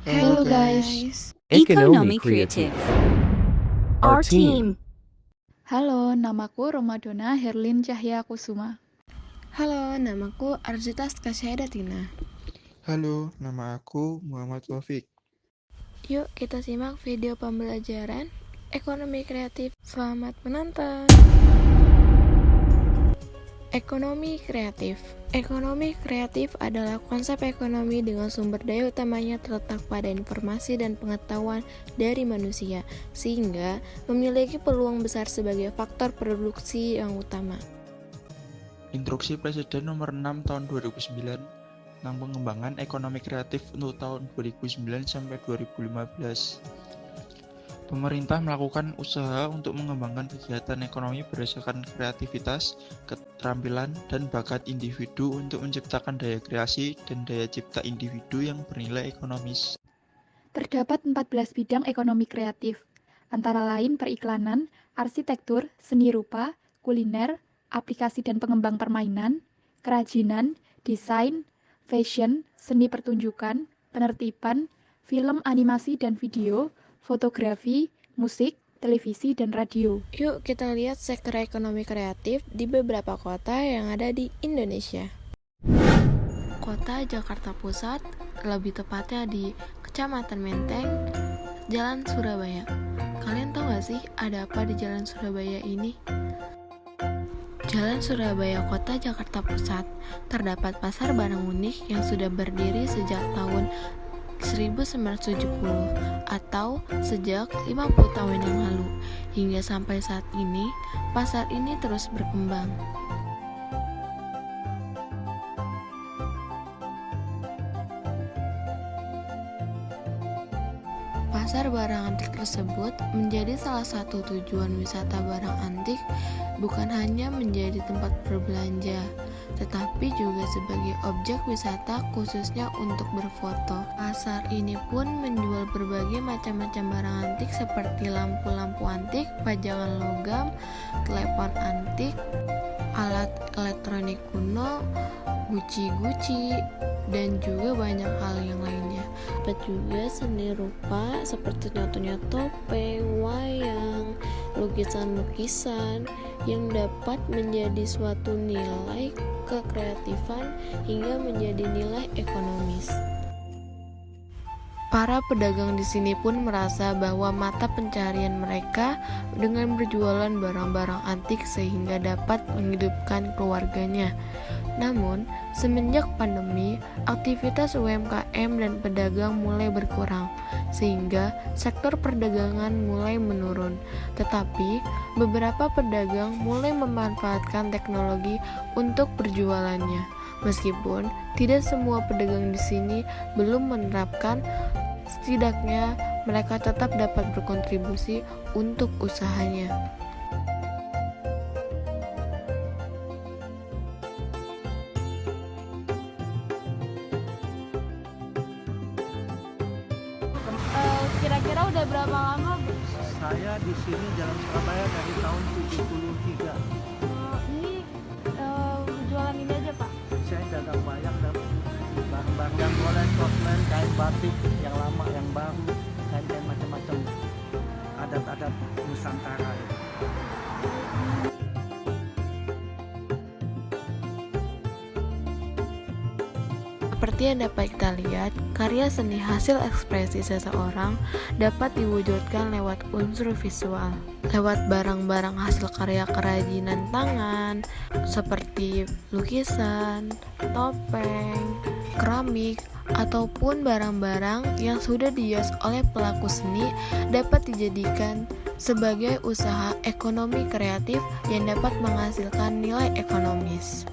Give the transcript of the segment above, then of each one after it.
Hello Hello guys, guys, Economy Creative, our team. halo, namaku Romadona Herlin Cahya Kusuma. halo, namaku Arzita Skasyadatina. Halo, nama aku Muhammad Taufik. Yuk kita simak video pembelajaran Ekonomi Kreatif. Selamat menonton. Ekonomi kreatif. Ekonomi kreatif adalah konsep ekonomi dengan sumber daya utamanya terletak pada informasi dan pengetahuan dari manusia, sehingga memiliki peluang besar sebagai faktor produksi yang utama. Instruksi Presiden nomor 6 tahun 2009 tentang pengembangan ekonomi kreatif untuk tahun 2009 sampai 2015. Pemerintah melakukan usaha untuk mengembangkan kegiatan ekonomi berdasarkan kreativitas, keterampilan, dan bakat individu untuk menciptakan daya kreasi dan daya cipta individu yang bernilai ekonomis. Terdapat 14 bidang ekonomi kreatif, antara lain periklanan, arsitektur, seni rupa, kuliner, aplikasi dan pengembang permainan, kerajinan, desain, fashion, seni pertunjukan, penertiban, film, animasi dan video, fotografi, musik, televisi, dan radio. Yuk kita lihat sektor ekonomi kreatif di beberapa kota yang ada di Indonesia. Kota Jakarta Pusat, lebih tepatnya di Kecamatan Menteng, Jalan Surabaya. Kalian tahu gak sih ada apa di Jalan Surabaya ini? Jalan Surabaya Kota Jakarta Pusat terdapat pasar barang unik yang sudah berdiri sejak tahun 1970 atau sejak 50 tahun yang lalu. Hingga sampai saat ini, pasar ini terus berkembang. Pasar barang antik tersebut menjadi salah satu tujuan wisata barang antik, bukan hanya menjadi tempat berbelanja, tetapi juga sebagai objek wisata khususnya untuk berfoto. Pasar ini pun menjual berbagai macam-macam barang antik seperti lampu-lampu antik, pajangan logam, telepon antik, alat elektronik kuno, guci-guci, dan juga banyak hal yang lainnya. Dapat juga seni rupa seperti contohnya topeng, wayang, lukisan-lukisan yang dapat menjadi suatu nilai kekreatifan hingga menjadi nilai ekonomis. Para pedagang di sini pun merasa bahwa mata pencarian mereka dengan berjualan barang-barang antik sehingga dapat menghidupkan keluarganya. Namun, semenjak pandemi, aktivitas UMKM dan pedagang mulai berkurang, sehingga sektor perdagangan mulai menurun. Tetapi, beberapa pedagang mulai memanfaatkan teknologi untuk berjualannya. Meskipun tidak semua pedagang di sini belum menerapkan, setidaknya mereka tetap dapat berkontribusi untuk usahanya. Kira-kira udah berapa lama, Bu? Saya di sini Jalan Surabaya dari tahun 73. Ini jualan ini aja, Pak? Saya dagang wayang dan barang-barang yang mulai kosmen, kain batik yang lama, yang baru, kain-kain macam-macam adat-adat Nusantara. Seperti yang dapat kita lihat, karya seni hasil ekspresi seseorang dapat diwujudkan lewat unsur visual, lewat barang-barang hasil karya kerajinan tangan, seperti lukisan, topeng, keramik, ataupun barang-barang yang sudah dihias oleh pelaku seni dapat dijadikan sebagai usaha ekonomi kreatif yang dapat menghasilkan nilai ekonomis.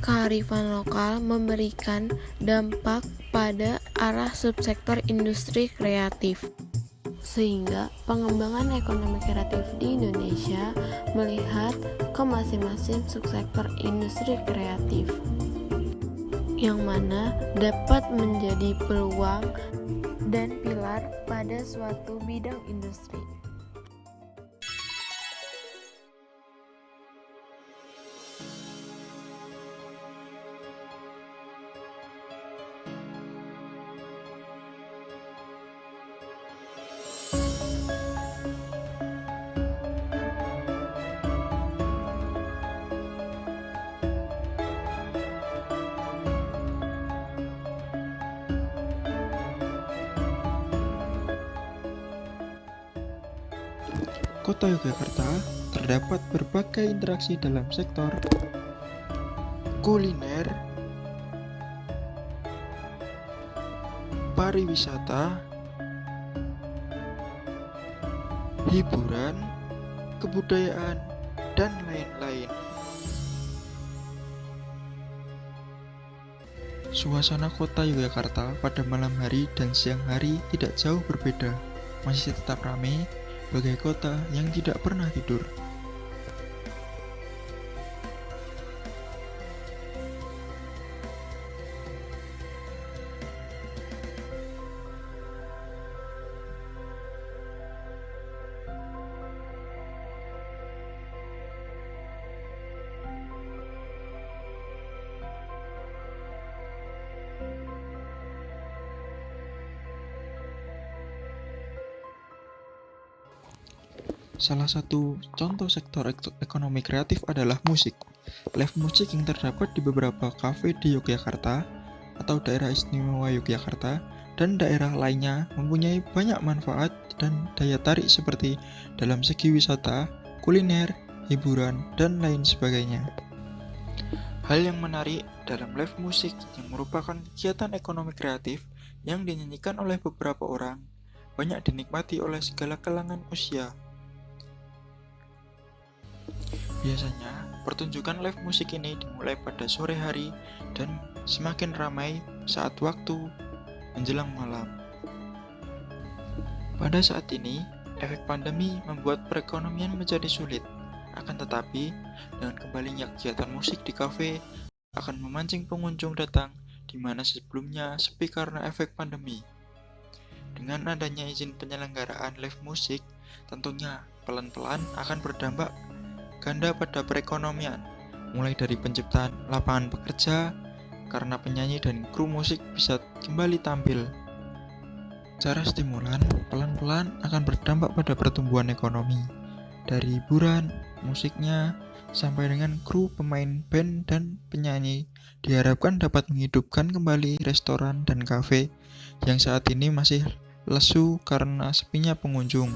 Kearifan lokal memberikan dampak pada arah subsektor industri kreatif, sehingga pengembangan ekonomi kreatif di Indonesia melihat ke masing-masing subsektor industri kreatif, yang mana dapat menjadi peluang dan pilar pada suatu bidang industri. Kota Yogyakarta terdapat berbagai interaksi dalam sektor kuliner, pariwisata, hiburan, kebudayaan, dan lain-lain. Suasana kota Yogyakarta pada malam hari dan siang hari tidak jauh berbeda, masih tetap ramai, bagai kota yang tidak pernah tidur. Salah satu contoh sektor ekonomi kreatif adalah musik. Live musik yang terdapat di beberapa kafe di Yogyakarta atau daerah istimewa Yogyakarta dan daerah lainnya mempunyai banyak manfaat dan daya tarik seperti dalam segi wisata, kuliner, hiburan, dan lain sebagainya. Hal yang menarik dalam live musik yang merupakan kegiatan ekonomi kreatif yang dinyanyikan oleh beberapa orang, banyak dinikmati oleh segala kalangan usia. Biasanya, pertunjukan live musik ini dimulai pada sore hari dan semakin ramai saat waktu menjelang malam. Pada saat ini, efek pandemi membuat perekonomian menjadi sulit. Akan tetapi, dengan kembalinya kegiatan musik di kafe akan memancing pengunjung datang di mana sebelumnya sepi karena efek pandemi. Dengan adanya izin penyelenggaraan live musik, tentunya pelan-pelan akan berdampak ganda pada perekonomian, mulai dari penciptaan lapangan pekerja karena penyanyi dan kru musik bisa kembali tampil. Cara stimulan pelan-pelan akan berdampak pada pertumbuhan ekonomi, dari hiburan, musiknya, sampai dengan kru, pemain band, dan penyanyi diharapkan dapat menghidupkan kembali restoran dan kafe yang saat ini masih lesu karena sepinya pengunjung.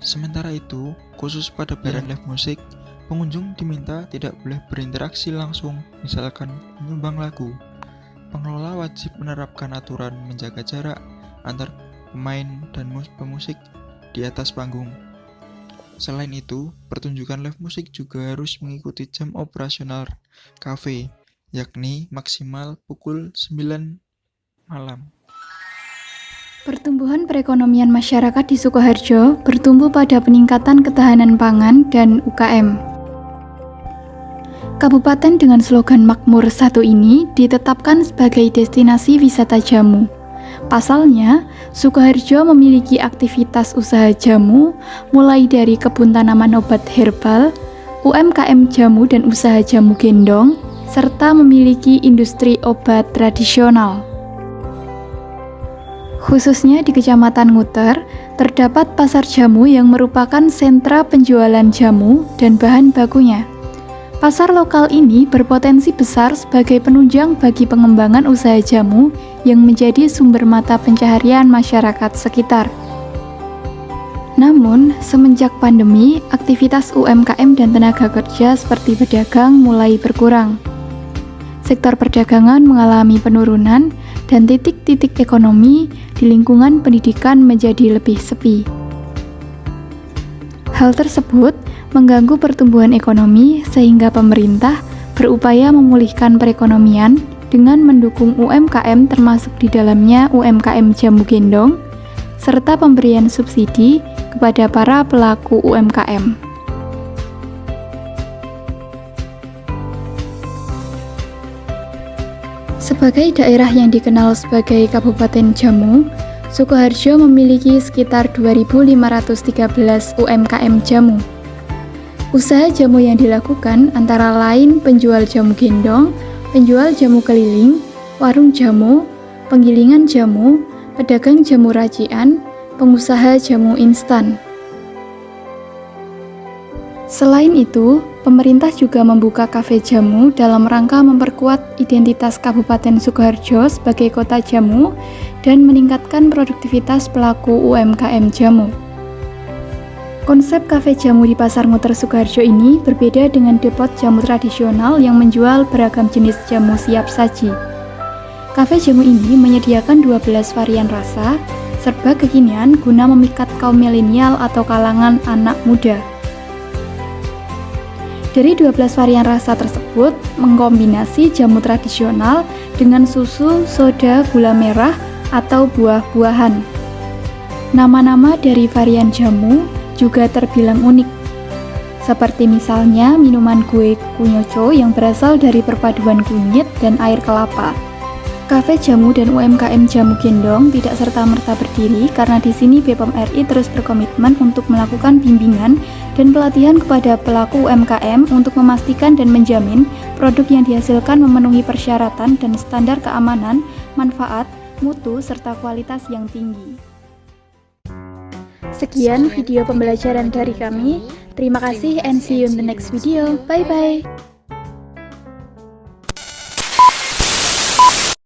Sementara itu, khusus pada barang live musik, pengunjung diminta tidak boleh berinteraksi langsung, misalkan menyumbang lagu. Pengelola wajib menerapkan aturan menjaga jarak antar pemain dan pemusik di atas panggung. Selain itu, pertunjukan live musik juga harus mengikuti jam operasional kafe, yakni maksimal pukul 9 malam. Pertumbuhan perekonomian masyarakat di Sukoharjo bertumbuh pada peningkatan ketahanan pangan dan UKM. Kabupaten dengan slogan Makmur 1 ini ditetapkan sebagai destinasi wisata jamu. Pasalnya, Sukoharjo memiliki aktivitas usaha jamu mulai dari kebun tanaman obat herbal, UMKM jamu dan usaha jamu gendong, serta memiliki industri obat tradisional. Khususnya di Kecamatan Nguter, terdapat pasar jamu yang merupakan sentra penjualan jamu dan bahan bakunya. Pasar lokal ini berpotensi besar sebagai penunjang bagi pengembangan usaha jamu yang menjadi sumber mata pencaharian masyarakat sekitar. Namun, semenjak pandemi, aktivitas UMKM dan tenaga kerja seperti pedagang mulai berkurang. Sektor perdagangan mengalami penurunan dan titik-titik ekonomi di lingkungan pendidikan menjadi lebih sepi. Hal tersebut mengganggu pertumbuhan ekonomi sehingga pemerintah berupaya memulihkan perekonomian dengan mendukung UMKM termasuk di dalamnya UMKM jamu gendong serta pemberian subsidi kepada para pelaku UMKM. Sebagai daerah yang dikenal sebagai Kabupaten Jamu, Sukoharjo memiliki sekitar 2.513 UMKM jamu. Usaha jamu yang dilakukan antara lain penjual jamu gendong, penjual jamu keliling, warung jamu, penggilingan jamu, pedagang jamu racian, pengusaha jamu instan. Selain itu, pemerintah juga membuka kafe jamu dalam rangka memperkuat identitas Kabupaten Sukoharjo sebagai kota jamu dan meningkatkan produktivitas pelaku UMKM jamu. Konsep kafe jamu di Pasar Muter Sukoharjo ini berbeda dengan depot jamu tradisional yang menjual beragam jenis jamu siap saji. Kafe jamu ini menyediakan 12 varian rasa, serba kekinian guna memikat kaum milenial atau kalangan anak muda. Dari 12 varian rasa tersebut, mengkombinasi jamu tradisional dengan susu, soda, gula merah, atau buah-buahan. Nama-nama dari varian jamu juga terbilang unik, seperti misalnya minuman kue kunyoco yang berasal dari perpaduan kunyit dan air kelapa. Kafe jamu dan UMKM Jamu Gendong tidak serta-merta berdiri karena di sini BPOM RI terus berkomitmen untuk melakukan bimbingan dan pelatihan kepada pelaku UMKM untuk memastikan dan menjamin produk yang dihasilkan memenuhi persyaratan dan standar keamanan, manfaat, mutu, serta kualitas yang tinggi. Sekian video pembelajaran dari kami. Terima kasih and see you in the next video. Bye-bye.